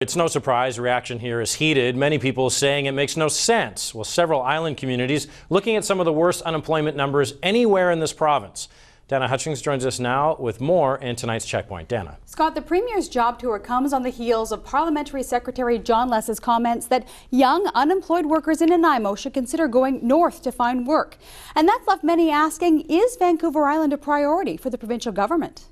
It's no surprise reaction here is heated. Many people saying it makes no sense. Well, several island communities looking at some of the worst unemployment numbers anywhere in this province. Dana Hutchings joins us now with more in tonight's Checkpoint. Dana. Scott, the Premier's job tour comes on the heels of Parliamentary Secretary John Less's comments that young unemployed workers in Nanaimo should consider going north to find work. And that's left many asking, is Vancouver Island a priority for the provincial government?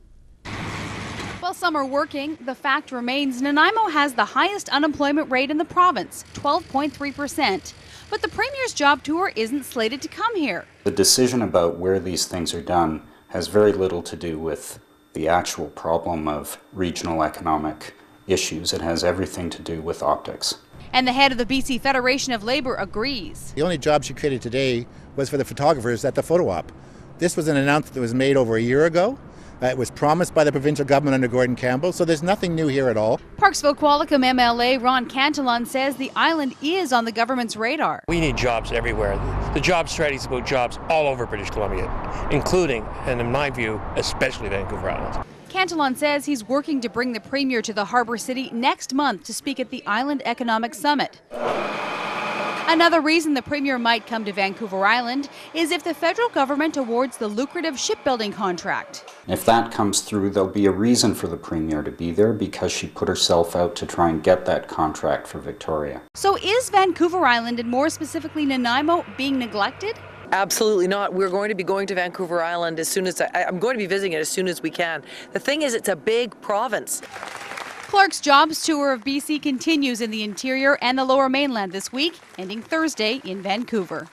While some are working, the fact remains Nanaimo has the highest unemployment rate in the province, 12.3%. But the Premier's job tour isn't slated to come here. The decision about where these things are done has very little to do with the actual problem of regional economic issues. It has everything to do with optics. And the head of the BC Federation of Labour agrees. The only job she created today was for the photographers at the photo op. This was an announcement that was made over a year ago. It was promised by the provincial government under Gordon Campbell, so there's nothing new here at all. Parksville-Qualicum MLA Ron Cantillon says the island is on the government's radar. We need jobs everywhere. The job strategy is about jobs all over British Columbia, including, and in my view, especially Vancouver Island. Cantillon says he's working to bring the Premier to the harbour city next month to speak at the Island Economic Summit. Another reason the Premier might come to Vancouver Island is if the federal government awards the lucrative shipbuilding contract. If that comes through, there'll be a reason for the Premier to be there because she put herself out to try and get that contract for Victoria. So is Vancouver Island, and more specifically Nanaimo, being neglected? Absolutely not. We're going to be going to Vancouver Island as soon as I'm going to be visiting it as soon as we can. The thing is, it's a big province. Clark's jobs tour of BC continues in the interior and the Lower Mainland this week, ending Thursday in Vancouver.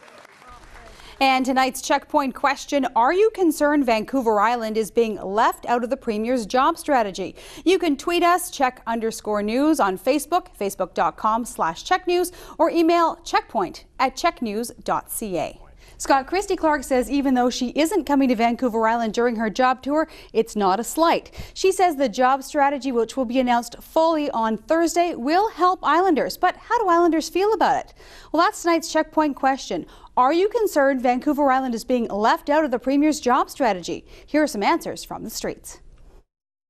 And tonight's checkpoint question, are you concerned Vancouver Island is being left out of the Premier's job strategy? You can tweet us, check_news on Facebook, facebook.com/checknews, or email checkpoint@checknews.ca. Scott, Christy Clark says even though she isn't coming to Vancouver Island during her job tour, it's not a slight. She says the job strategy, which will be announced fully on Thursday, will help Islanders. But how do Islanders feel about it? Well, that's tonight's checkpoint question. Are you concerned Vancouver Island is being left out of the Premier's job strategy? Here are some answers from the streets.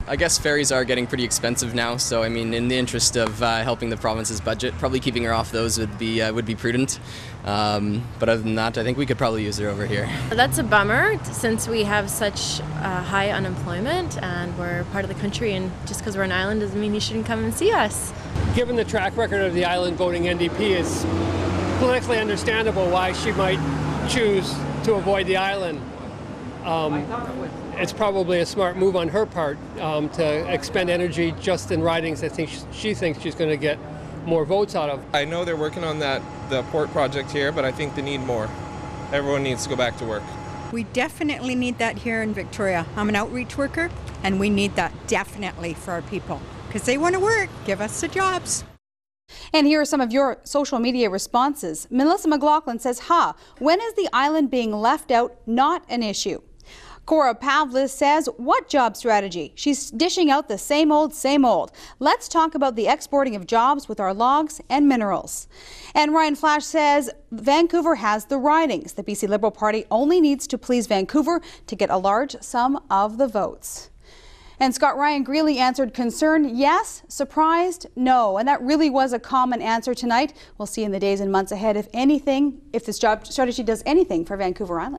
I guess ferries are getting pretty expensive now, so I mean, in the interest of helping the province's budget, probably keeping her off those would be prudent. But other than that, I think we could probably use her over here. That's a bummer, since we have such high unemployment and we're part of the country, and just because we're an island doesn't mean you shouldn't come and see us. Given the track record of the island voting NDP, it's politically understandable why she might choose to avoid the island. It's probably a smart move on her part to expend energy just in ridings I think she thinks she's going to get more votes out of. I know they're working on the port project here, but I think they need more. Everyone needs to go back to work. We definitely need that here in Victoria. I'm an outreach worker, and we need that definitely for our people because they want to work. Give us the jobs. And here are some of your social media responses. Melissa McLaughlin says, when is the island being left out not an issue? Cora Pavlis says, what job strategy? She's dishing out the same old, same old. Let's talk about the exporting of jobs with our logs and minerals. And Ryan Flash says, Vancouver has the ridings. The BC Liberal Party only needs to please Vancouver to get a large sum of the votes. And Scott Ryan Greeley answered, concerned, yes. Surprised, no. And that really was a common answer tonight. We'll see in the days and months ahead if this job strategy does anything for Vancouver Island.